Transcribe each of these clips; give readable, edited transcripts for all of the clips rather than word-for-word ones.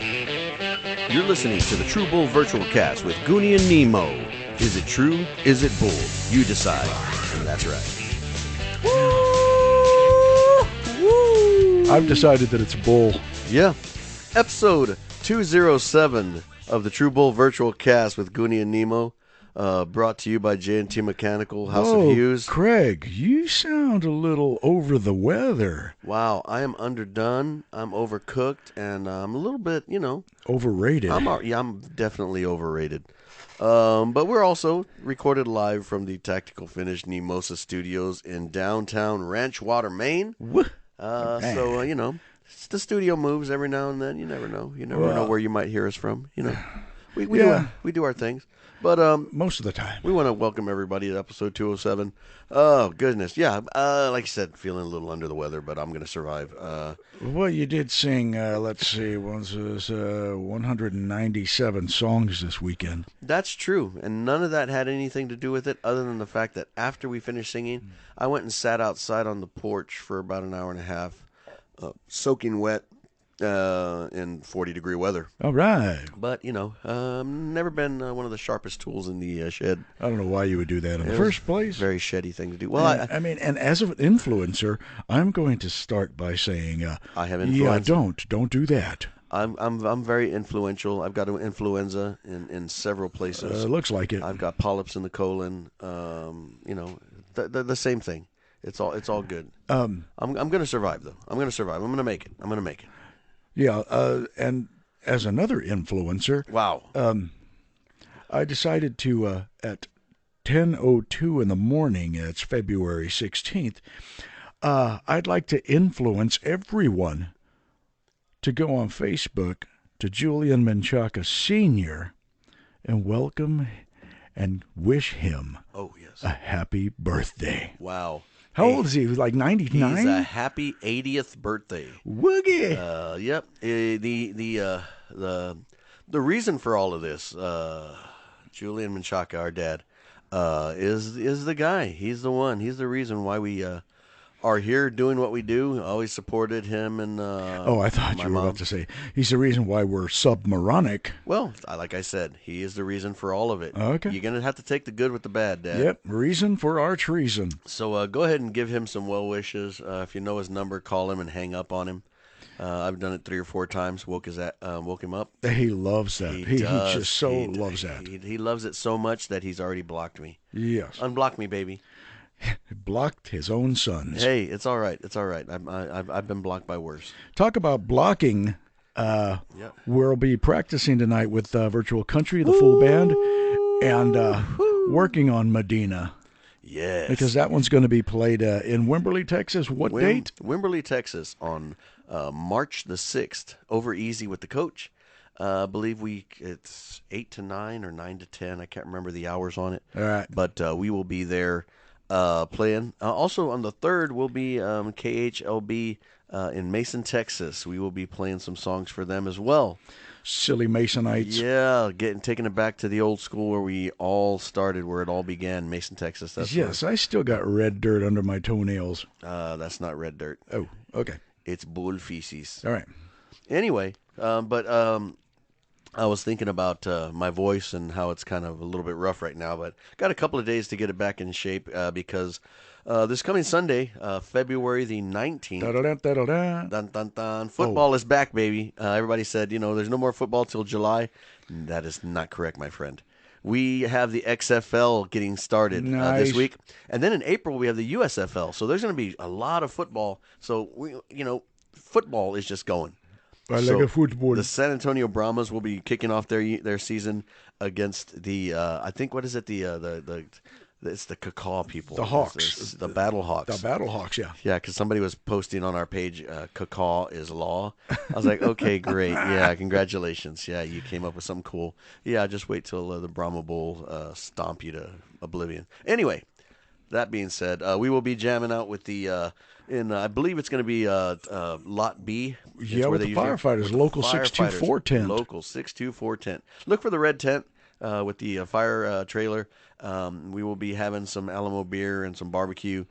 You're listening to the True Bull Virtual Cast with Goonie and Nemo. Is it true? Is it bull? You decide. And that's right. Woo! I've decided that it's bull. Yeah. Episode 207 of the True Bull Virtual Cast with Goonie and Nemo. Brought to you by J&T Mechanical, House of Hughes. Craig, you sound a little over the weather. Wow, I am underdone. I'm overcooked, and I'm a little bit, Overrated. I'm definitely overrated. But we're also recorded live from the Tactical Finish Nemosa Studios in downtown Ranchwater, Maine. So, the studio moves every now and then. You never know. You never know where you might hear us from. We do our things. But most of the time. We want to welcome everybody to episode 207. Oh, goodness. Yeah, like I said, feeling a little under the weather, but I'm going to survive. Well, you did sing, let's see, 197 songs this weekend. That's true, and none of that had anything to do with it other than the fact that after we finished singing, I went and sat outside on the porch for about an hour and a half, soaking wet. In 40-degree weather. All right. But, never been one of the sharpest tools in the shed. I don't know why you would do that in the first place. Very sheddy thing to do. Well, and as an influencer, I'm going to start by saying, I have influenza. Yeah, don't do that. I'm very influential. I've got an influenza in several places. Looks like it. I've got polyps in the colon. The same thing. It's all good. I'm going to survive though. I'm going to survive. I'm going to make it. Yeah, and as another influencer, wow, I decided to, at 10:02 in the morning, it's February 16th, I'd like to influence everyone to go on Facebook to Julian Menchaca Sr. and welcome and wish him a happy birthday. Wow. How old is he? He was like 99? He's a happy 80th birthday. Woogie! Yep. The reason for all of this, Julian Menchaca, our dad, is the guy. He's the one. He's the reason why we are here doing what we do. Always supported him and I thought you were about to say he's the reason why we're submaronic. Well, like I said, he is the reason for all of it. Okay. You're going to have to take the good with the bad, Dad. Yep, reason for our treason. So go ahead and give him some well wishes. If you know his number, call him and hang up on him. I've done it 3 or 4 times, woke him up. He loves that. He just so loves that. He loves it so much that he's already blocked me. Yes. Unblock me, baby. Blocked his own sons. Hey, it's all right. It's all right. I've been blocked by worse. Talk about blocking. Yep. We'll be practicing tonight with Virtual Country, the full band, and working on Medina. Yes. Because that one's going to be played in Wimberley, Texas. What date? Wimberley, Texas on March the 6th. Over easy with the coach. I believe it's 8 to 9 or 9 to 10. I can't remember the hours on it. All right. But we will be there. Playing. Also on the 3rd, we'll be KHLB in Mason, Texas. We will be playing some songs for them as well. Silly Masonites. Yeah, taking it back to the old school where we all started, where it all began, Mason, Texas. Yes, I still got red dirt under my toenails. That's not red dirt. Oh, okay. It's bull feces. All right. Anyway, I was thinking about my voice and how it's kind of a little bit rough right now, but got a couple of days to get it back in shape because this coming Sunday, February the 19th, dun, dun, dun, football is back, baby. Everybody said, there's no more football till July. That is not correct, my friend. We have the XFL getting started this week, and then in April we have the USFL. So there's going to be a lot of football. So football is just going. Like a football. The San Antonio Brahmas will be kicking off their season against the I think what is it it's the Cacaw people. The Hawks. The Battle Hawks. The Battle Hawks, yeah. Yeah, because somebody was posting on our page, Cacaw is law. I was like, okay, great. Yeah, congratulations. Yeah, you came up with something cool. Yeah, just wait till the Brahma Bull stomp you to oblivion. Anyway, that being said, we will be jamming out with the I believe it's going to be Lot B. Yeah, with the firefighters, local 624 tent. Local 624 tent. Look for the red tent with the fire trailer. We will be having some Alamo beer and some barbecue.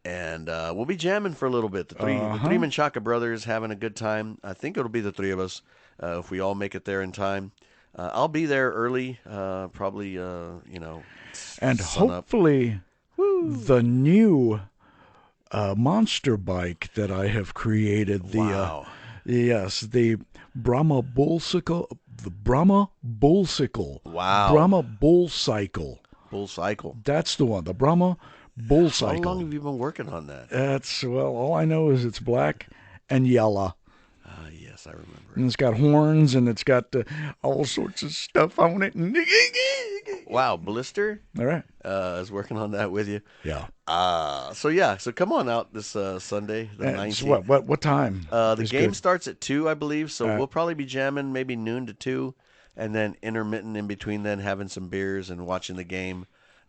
And we'll be jamming for a little bit. The three Menchaca Brothers having a good time. I think it'll be the three of us if we all make it there in time. I'll be there early, probably, and sun hopefully the new monster bike that I have created. Wow. The Brahma Bullcycle. The Brahma Bullcycle. Wow. Brahma Bullcycle. Bullcycle. That's the one. The Brahma Bullcycle. How long have you been working on that? All I know is it's black and yellow. Yes, I remember. And it's got horns and it's got all sorts of stuff on it. Wow, Blister? All right. Is working on that with you. Yeah. So come on out this Sunday, the 19th. What time? The game starts at 2, I believe, so we'll probably be jamming maybe noon to 2, and then intermittent in between then, having some beers and watching the game.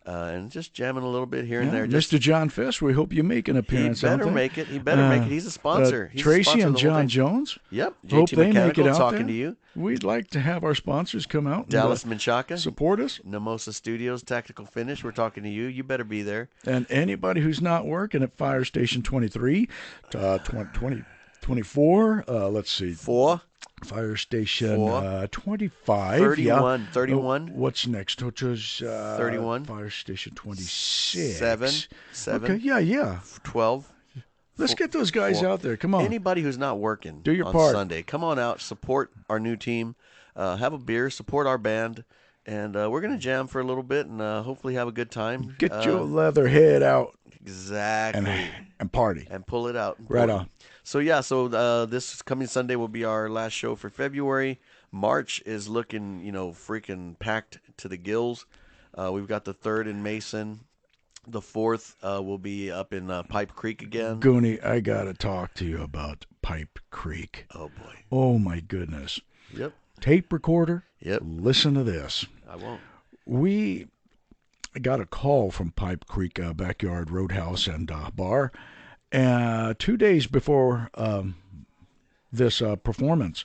And just jamming a little bit here and there. Mr. John Fisk, we hope you make an appearance. He better make it. He better make it. He's a sponsor. He's Tracy a sponsor and John Jones. Yep. Hope JT they Mechanical make it out talking there. to you. We'd like to have our sponsors come out. Dallas Menchaca. Support us. Namosa Studios, Tactical Finish. We're talking to you. You better be there. And anybody who's not working at Fire Station 23, 24, let's see. 4. Fire Station 25. 31. Yeah. 31. What's next? Which is 31. Fire Station 26. 7. Okay, yeah. 12. Let's get those guys out there. Come on. Anybody who's not working do your on part. Sunday, come on out, support our new team, have a beer, support our band, and we're going to jam for a little bit and hopefully have a good time. Get your leather head out. Exactly. And party. And pull it out. Right on. So, this coming Sunday will be our last show for February. March is looking, freaking packed to the gills. We've got the 3rd in Mason. The 4th will be up in Pipe Creek again. Goonie, I got to talk to you about Pipe Creek. Oh, boy. Oh, my goodness. Yep. Tape recorder. Yep. Listen to this. I won't. We got a call from Pipe Creek Backyard Roadhouse and Bar 2 days before this performance.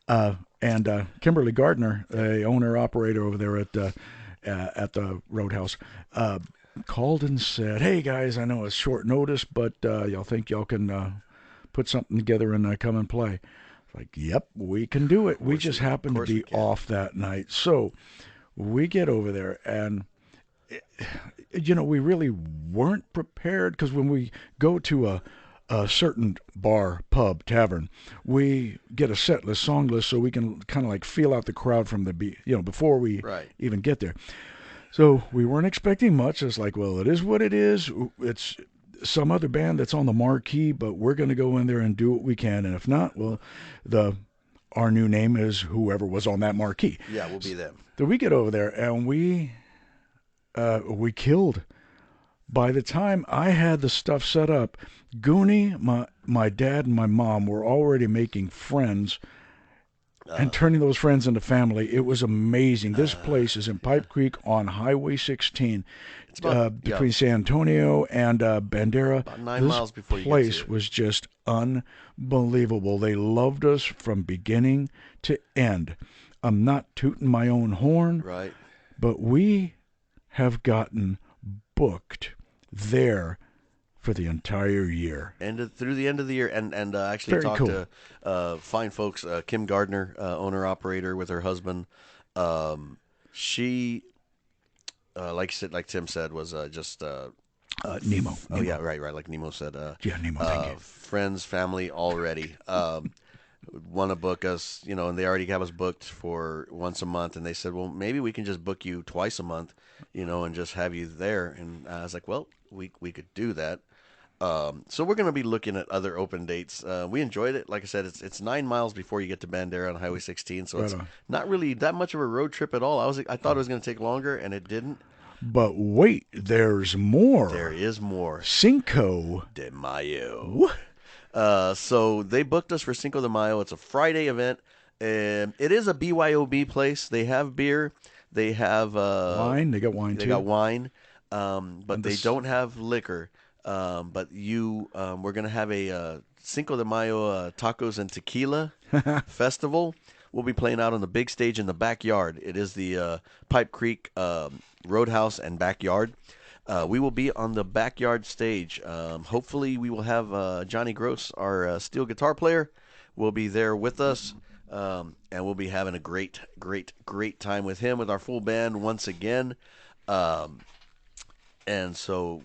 And Kimberly Gardner, the owner-operator over there at the Roadhouse, called and said, "Hey, guys, I know it's short notice, but y'all think y'all can put something together and come and play?" Like, yep, we can do it. We just happen to be off that night. So we get over there, and we really weren't prepared, because when we go to a certain bar, pub, tavern, we get a set list, song list, so we can kind of like feel out the crowd from before we even get there. So we weren't expecting much. It's like, well, it is what it is. It's some other band that's on the marquee, but we're going to go in there and do what we can. And if not, well, our new name is whoever was on that marquee. Yeah, we'll be them. So we get over there, and we killed. By the time I had the stuff set up, Goonie, my dad, and my mom were already making friends and turning those friends into family. It was amazing. This place is in Pipe Creek on Highway 16, between San Antonio and Bandera. About 9 miles before you get to This place was just unbelievable. They loved us from beginning to end. I'm not tooting my own horn, right? But we have gotten booked there for the entire year. And through the end of the year, and actually Very talked cool. to fine folks, Kim Gardner, owner-operator with her husband. She, like Tim said, was just... Nemo. Oh, yeah, right, like Nemo said. Yeah, Nemo, thank you. Friends, family already. Want to book us, and they already have us booked for once a month, and they said, well, maybe we can just book you twice a month, and just have you there. And I was like, well, we could do that. So we're going to be looking at other open dates. We enjoyed it. Like I said, it's 9 miles before you get to Bandera on Highway 16, so it's not really that much of a road trip at all. I thought it was going to take longer, and it didn't. But wait, there's more. There is more. Cinco de Mayo. So they booked us for Cinco de Mayo. It's a Friday event. It is a BYOB place. They have beer. They have wine. They got wine too. They got wine, but they don't have liquor. But we're gonna have a Cinco de Mayo tacos and tequila festival. We'll be playing out on the big stage in the backyard. It is the Pipe Creek Roadhouse and backyard. We will be on the backyard stage. Hopefully, we will have Johnny Gross, our steel guitar player, will be there with us. And we'll be having a great, great, great time with him, with our full band once again. Um, and so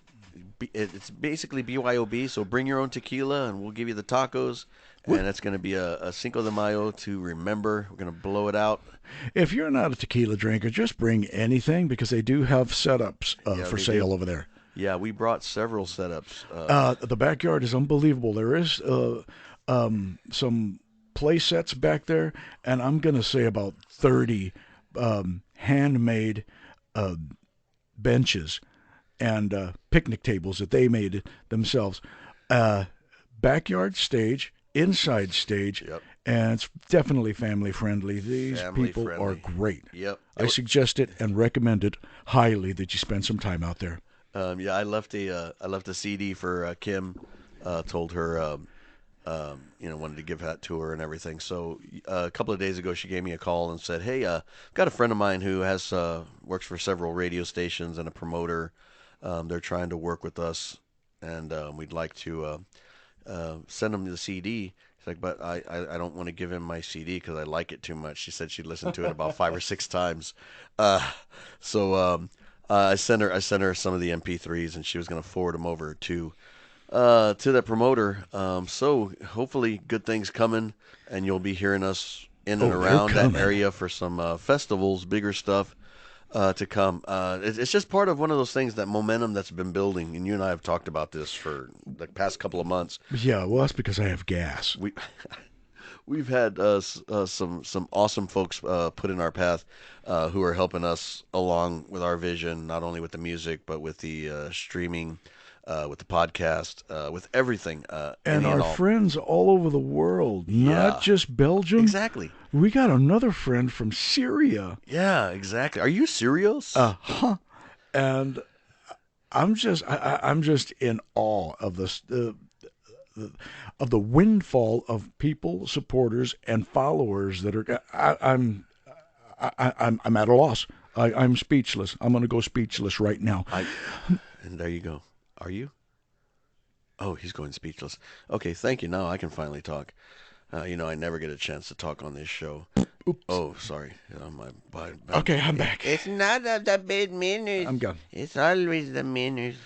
it's basically BYOB. So bring your own tequila, and we'll give you the tacos. And it's going to be a Cinco de Mayo to remember. We're going to blow it out. If you're not a tequila drinker, just bring anything because they do have setups for sale over there. Yeah, we brought several setups. The backyard is unbelievable. There is some play sets back there, and I'm going to say about 30 handmade benches and picnic tables that they made themselves. Backyard stage, inside stage, and it's definitely family friendly. These people are great. Yep. I suggest it and recommend it highly that you spend some time out there. Yeah, I left a CD for Kim. Told her, wanted to give that to her and everything. So a couple of days ago, she gave me a call and said, "Hey, got a friend of mine who has works for several radio stations and a promoter. They're trying to work with us, and we'd like to send him the CD." She's like, "But I don't want to give him my CD because I like it too much." She said she'd listened to it about 5 or 6 times. I sent her some of the MP3s, and she was going to forward them over to that promoter. So hopefully good things coming, and you'll be hearing us in and around that area for some festivals, bigger stuff to come. It's just part of one of those things, that momentum that's been building, and you and I have talked about this for the past couple of months. Yeah, well, that's because I have gas. We've had some awesome folks put in our path who are helping us along with our vision, not only with the music, but with the streaming, with the podcast, with everything. And our friends all over the world, not just Belgium. Exactly. We got another friend from Syria. Yeah, exactly. Are you serious? And I'm just in awe of this. Of the windfall of people, supporters, and followers that are. I'm at a loss. I'm speechless. I'm going to go speechless right now. And there you go. Are you? Oh, he's going speechless. Okay, thank you. Now I can finally talk. I never get a chance to talk on this show. Oops. Oh, sorry. Okay, I'm back. It's not the bad manners. I'm gone. It's always the manners.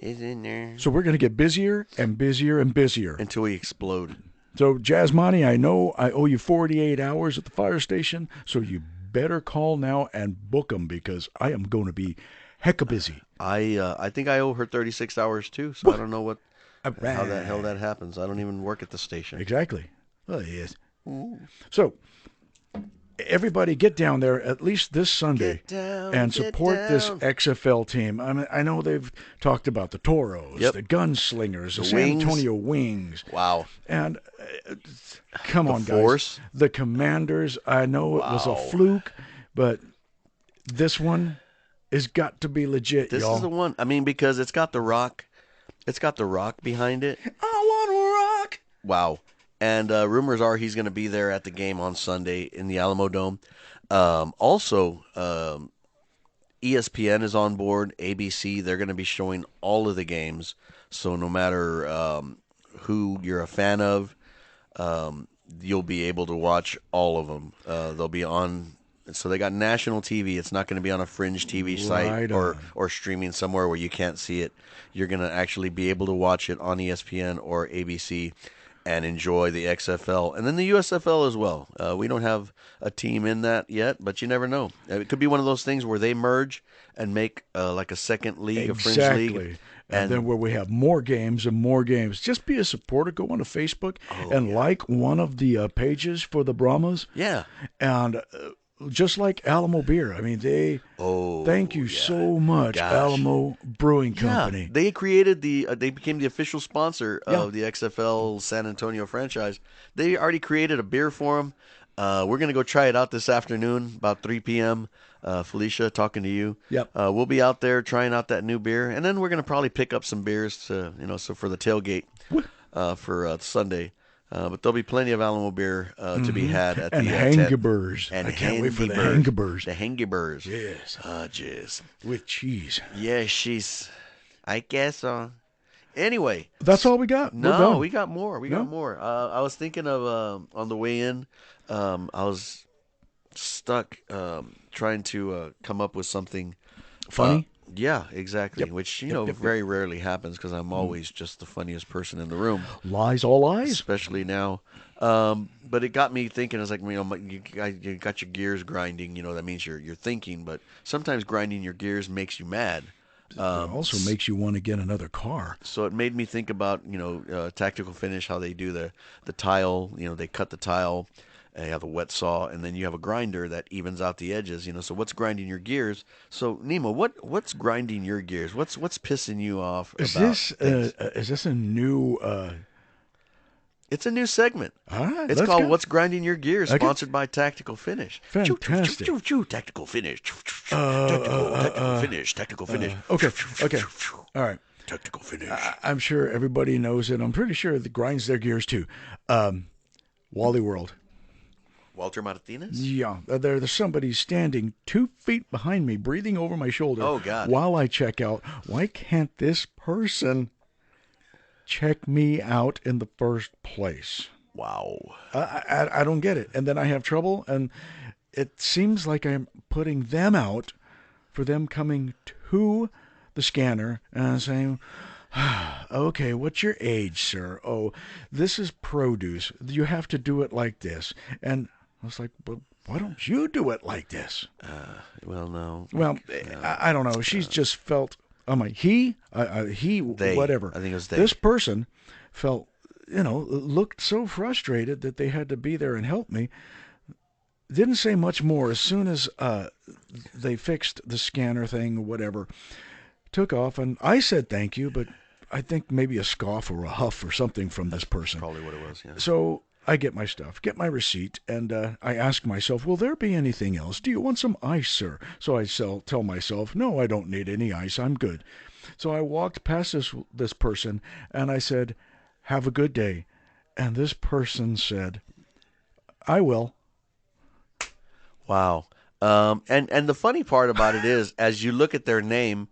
Isn't there? So we're going to get busier and busier and busier. Until we explode. So, Jasmani, I know I owe you 48 hours at the fire station, so you better call now and book them because I am going to be hecka busy. I think I owe her 36 hours too, so I don't know how the hell that happens. I don't even work at the station. Exactly. Oh, yes. So, everybody get down there at least this Sunday and support this XFL team. I know they've talked about the Toros, the Gunslingers, the San Antonio Wings. Wow. And come on, Force. Guys. The Commanders, I know it was a fluke, but this one has got to be legit, This y'all. is the one. I mean, because it's got the rock. It's got the rock behind it. I want rock. Wow. And rumors are he's going to be there at the game on Sunday in the Alamodome. Also, ESPN is on board, ABC. They're going to be showing all of the games. So no matter who you're a fan of, you'll be able to watch all of them. They'll be on. So they got national TV. It's not going to be on a fringe TV site or streaming somewhere where you can't see it. You're going to actually be able to watch it on ESPN or ABC and enjoy the XFL. And then the USFL as well. We don't have a team in that yet, but you never know. It could be one of those things where they merge and make like a second league, a fringe league. And then where we have more games and more games. Just be a supporter. Go onto Facebook and like one of the pages for the Brahmas. Yeah. And just like Alamo Beer. I mean, thank you so much, Alamo Brewing Company. Yeah, they created they became the official sponsor of the XFL San Antonio franchise. They already created a beer for them. We're going to go try it out this afternoon, about 3 p.m. Felicia, talking to you. Yep. We'll be out there trying out that new beer, and then we're going to probably pick up some beers to, so for the tailgate for Sunday. But there'll be plenty of Alamo beer to be had at And the tent. hangibers. And I can't wait for the hangibers. hangibers. The hangibers. Yes. Jeez. With cheese. Yeah, she's. I guess so. Anyway. That's all we got. We're No, done. we got more. We got more. I was thinking of on the way in. I was stuck trying to come up with something Funny? Yeah, exactly. Yep. Which Yep. very rarely happens because I'm always just the funniest person in the room, Lies, all lies. especially now. But it got me thinking. I was like, you got your gears grinding. That means you're thinking. But sometimes grinding your gears makes you mad. It also makes you want to get another car. So it made me think about Tactical Finish, how they do the tile. They cut the tile. And you have a wet saw, and then you have a grinder that evens out the edges. So what's grinding your gears? So Nemo, what's grinding your gears? What's pissing you off? Is about this things? is this a new? It's a new segment. All right, It's let's called go. "What's Grinding Your Gears," Okay. sponsored by Tactical Finish. Fantastic. Tactical Finish. Tactical Finish. Tactical Finish. Okay. All right. Tactical Finish. I'm sure everybody knows it. I'm pretty sure it grinds their gears too. Wally World. Walter Martinez? Yeah, there's somebody standing 2 feet behind me, breathing over my shoulder. Oh, God. While I check out. Why can't this person check me out in the first place? Wow. I don't get it. And then I have trouble, and it seems like I'm putting them out for them coming to the scanner and saying, okay, what's your age, sir? Oh, this is produce. You have to do it like this. And I was like, but why don't you do it like this? Well, no. Well, I don't know. She's just felt, I'm like, he, They. whatever. I think it was they. This person felt, looked so frustrated that they had to be there and help me. Didn't say much more. As soon as they fixed the scanner thing or whatever, took off, and I said thank you, but I think maybe a scoff or a huff or something from this person. Probably what it was, yeah. So I get my stuff, get my receipt, and I ask myself, will there be anything else? Do you want some ice, sir? So I tell myself, no, I don't need any ice. I'm good. So I walked past this person, and I said, have a good day. And this person said, I will. Wow. And the funny part about it is, as you look at their name,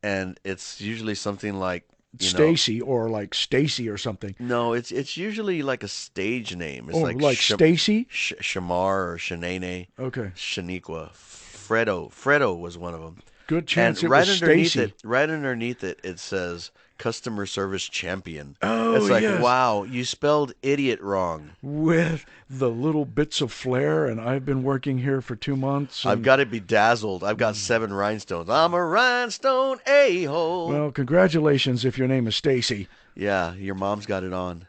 and it's usually something like Stacy or like Stacy or something. No, it's usually like a stage name. It's like Stacy? Shamar or Shanane. Okay. Shaniqua. Fredo was one of them. Good chance And it was Stacy. right underneath it, it says customer service champion. Oh, it's like, yes. wow, you spelled idiot wrong. With the little bits of flair, and I've been working here for 2 months. I've got it bedazzled. I've got 7 rhinestones. I'm a rhinestone a-hole. Well, congratulations if your name is Stacy. Yeah, your mom's got it on.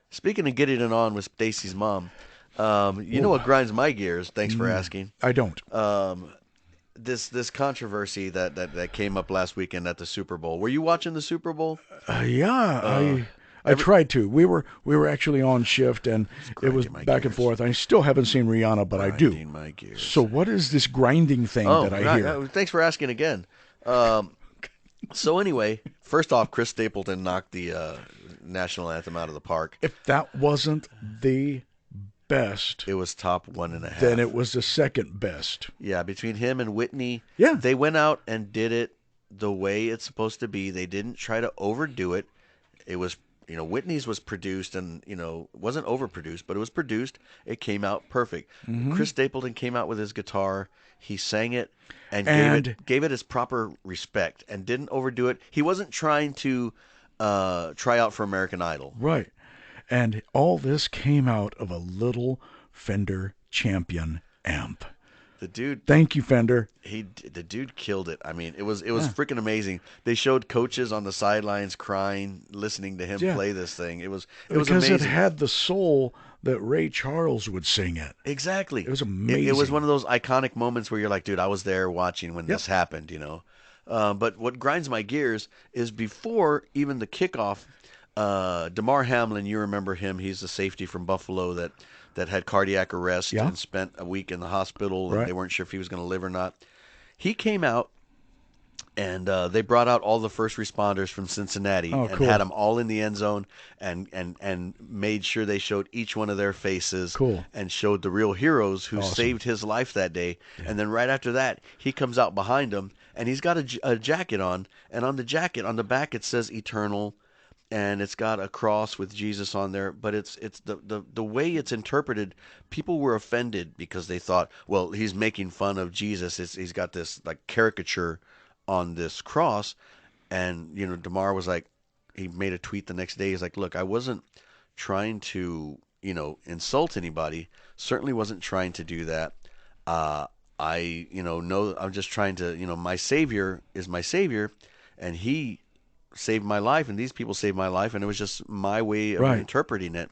Speaking of getting it on with Stacy's mom, you know what grinds my gears? Thanks for asking. I don't. This controversy that came up last weekend at the Super Bowl. Were you watching the Super Bowl? Yeah, I tried to. We were actually on shift, and it was back and forth. I still haven't seen Rihanna, but I do. My gears. So what is this grinding thing that I hear? Thanks for asking again. So anyway, first off, Chris Stapleton knocked the national anthem out of the park. If that wasn't the best, It was top 1.5. then it was the second best. Yeah, between him and Whitney, Yeah. they went out and did it the way it's supposed to be. They didn't try to overdo it. It was, Whitney's was produced and, it wasn't overproduced, but it was produced. It came out perfect. Chris Stapleton came out with his guitar. He sang it and gave it his proper respect and didn't overdo it. He wasn't trying to try out for American Idol. Right. And all this came out of a little Fender Champion amp. The dude, Thank you, Fender. the dude killed it. I mean, it was freaking amazing. They showed coaches on the sidelines crying, listening to him play this thing. It was Because amazing. it had the soul that Ray Charles would sing it. Exactly. It was amazing. It was one of those iconic moments where you're like, dude, I was there watching when this happened, But what grinds my gears is before even the kickoff, DeMar Hamlin, you remember him. He's the safety from Buffalo that had cardiac arrest and spent a week in the hospital, and they weren't sure if he was going to live or not. He came out and they brought out all the first responders from Cincinnati Oh, and cool. had them all in the end zone and made sure they showed each one of their faces Cool. and showed the real heroes who Awesome. saved his life that day. Yeah. And then right after that, he comes out behind them and he's got a jacket on, and on the jacket on the back it says Eternal, and it's got a cross with Jesus on there, but it's the way it's interpreted. People were offended because they thought, well, he's making fun of Jesus. He's got this like caricature on this cross, and Damar was like, he made a tweet the next day. He's like, look, I wasn't trying to insult anybody. Certainly wasn't trying to do that. I know I'm just trying to my Savior is my Savior, and He saved my life, and these people saved my life, and it was just my way of Right. interpreting it.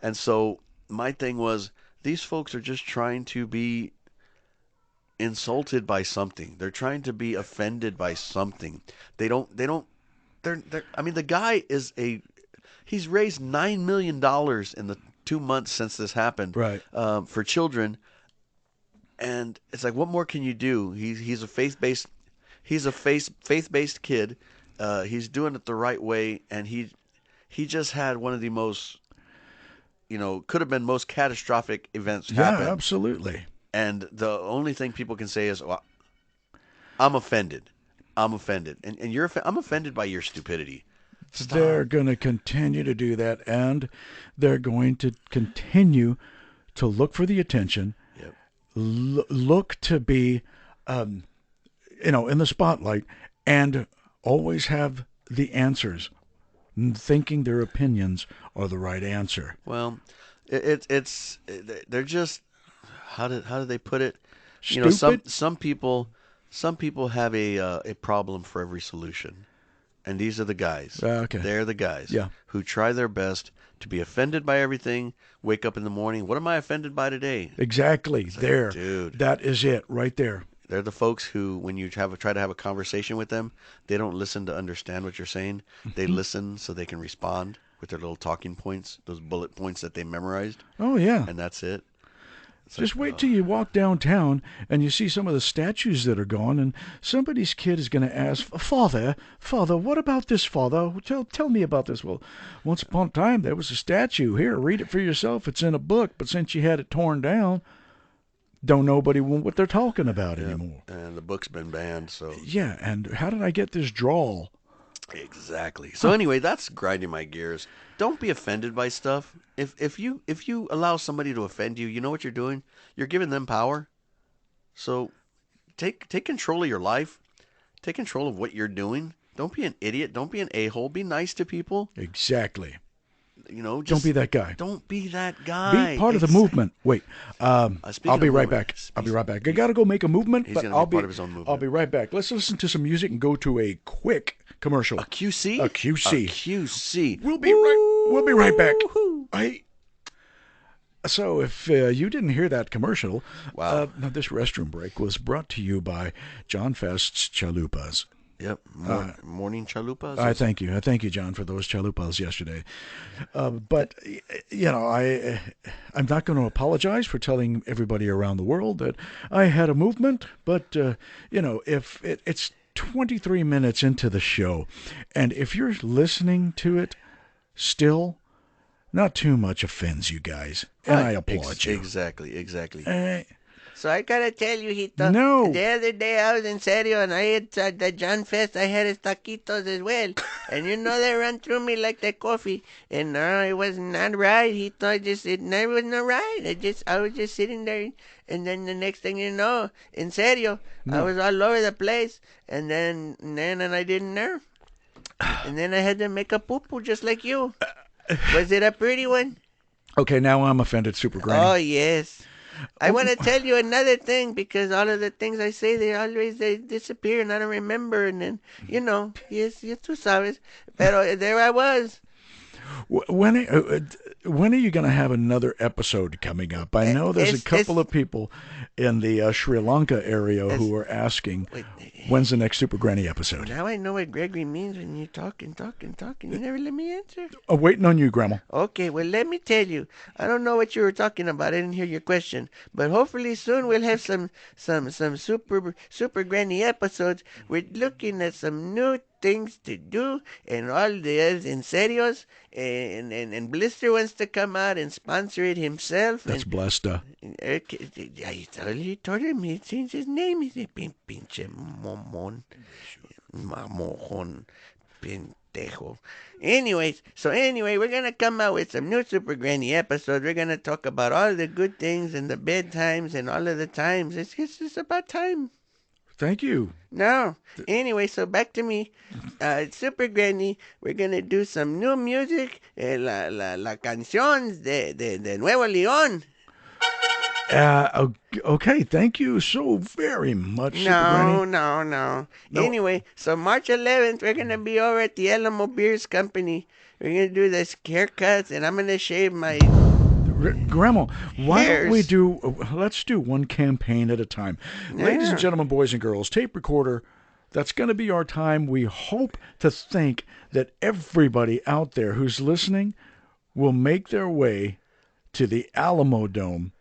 And so my thing was, these folks are just trying to be insulted by something. They're trying to be offended by something. They're I mean, the guy he's raised $9 million in the 2 months since this happened, Right. for children. And it's like, what more can you do? He's a faith-based kid. He's doing it the right way, and he just had one of the most, could have been most catastrophic events happen. Yeah, absolutely. And the only thing people can say is, well, I'm offended. I'm offended. And I'm offended by your stupidity. Stop. They're going to continue to do that, and they're going to continue to look for the attention, Yep. look to be, in the spotlight, and always have the answers, thinking their opinions are the right answer. Well, they're just, how do they put it? Stupid? Some people have a problem for every solution. And these are the guys. Okay. They're the guys Yeah. who try their best to be offended by everything, wake up in the morning, what am I offended by today? Exactly. There. Dude. That is it right there. They're the folks who, when you try to have a conversation with them, they don't listen to understand what you're saying. They listen so they can respond with their little talking points, those bullet points that they memorized, Oh, yeah. and that's it. Just wait till you walk downtown and you see some of the statues that are gone, and somebody's kid is going to ask, Father, what about this, Father? Tell me about this. Well, once upon a time, there was a statue. Here, read it for yourself. It's in a book, but since you had it torn down, don't nobody know what they're talking about anymore. And the book's been banned, so. Yeah, and how did I get this drawl? Exactly. So anyway, that's grinding my gears. Don't be offended by stuff. If you allow somebody to offend you, you know what you're doing? You're giving them power. So take control of your life. Take control of what you're doing. Don't be an idiot. Don't be an a-hole. Be nice to people. Exactly. Just don't be that guy. Don't be that guy. Be part of the movement. Wait, I'll be right back. I got to go make a movement, He's but gonna I'll be part of his own movement. I'll be right back. Let's listen to some music and go to a quick commercial. A QC? A QC. A QC. We'll be right back. So if you didn't hear that commercial, wow. This restroom break was brought to you by John Fest's Chalupas. Yep. Morning chalupas. I thank you. I thank you, John, for those chalupas yesterday. But I'm not going to apologize for telling everybody around the world that I had a movement. But, if it's 23 minutes into the show, and if you're listening to it still, not too much offends you guys. And I applaud you. Exactly. So I gotta tell you, Hito. No. The other day I was in Serio and I had the John Fest. I had his taquitos as well, and they ran through me like the coffee. And no, it was not right, Hito. It never was not right. I was just sitting there, and then the next thing you know, in Serio, I was all over the place, and then I didn't know, and then I had to make a poo-poo just like you. Was it a pretty one? Okay, now I'm offended, Super Granny. Oh yes. I want to tell you another thing, because all of the things I say, they disappear and I don't remember. And then, yes, tú sabes. Pero there I was. When when are you going to have another episode coming up? I know there's a couple of people in the Sri Lanka area who are asking, when's the next Super Granny episode? Now I know what Gregory means when you talk. You never let me answer. I'm waiting on you, Grandma. Okay, well, let me tell you. I don't know what you were talking about. I didn't hear your question. But hopefully soon we'll have some super granny episodes. We're looking at some new things to do and all the others en serios. And Blister wants to come out and sponsor it himself. That's blessed. He told him he changed his name. He said, pinche momon. Mamojón. Pendejo. Anyways, we're going to come out with some new Super Granny episodes. We're going to talk about all the good things and the bad times and all of the times. It's just about time. Thank you. No. Anyway, so back to me. Super Granny, we're going to do some new music. La canción de Nuevo León. Okay, thank you so very much, Super Granny. No. Anyway, so March 11th, we're going to be over at the Alamo Beers Company. We're going to do this haircuts, and I'm going to shave my... Grandma, why don't we let's do one campaign at a time. Yeah. Ladies and gentlemen, boys and girls, tape recorder, that's going to be our time. We hope to think that everybody out there who's listening will make their way to the Alamodome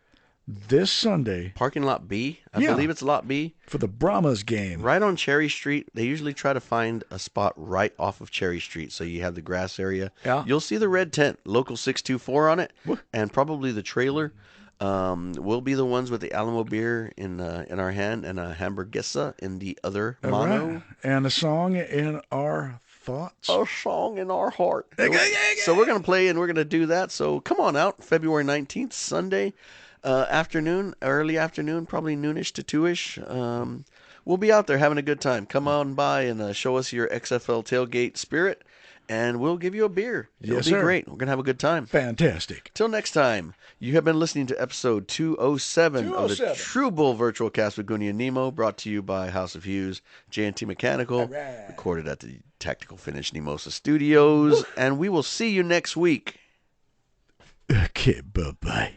this Sunday. Parking lot B? I believe it's lot B. For the Brahmas game. Right on Cherry Street. They usually try to find a spot right off of Cherry Street. So you have the grass area. Yeah. You'll see the red tent, Local 624 on it. What? And probably the trailer. We'll be the ones with the Alamo beer in our hand and a hamburguesa in the other mano. Right. And a song in our thoughts. A song in our heart. So we're going to play and we're going to do that. So come on out, February 19th, Sunday. Afternoon, early afternoon, probably noonish to 2ish. We'll be out there having a good time. Come on by and show us your XFL Tailgate spirit, and we'll give you a beer. It'll be great. We're going to have a good time. Fantastic. Till next time, you have been listening to episode 207 of the True Bull Virtual Cast with Goonie and Nemo, brought to you by House of Hughes, J&T Mechanical, recorded at the Tactical Finish Nemosa Studios, and we will see you next week. Okay, bye-bye.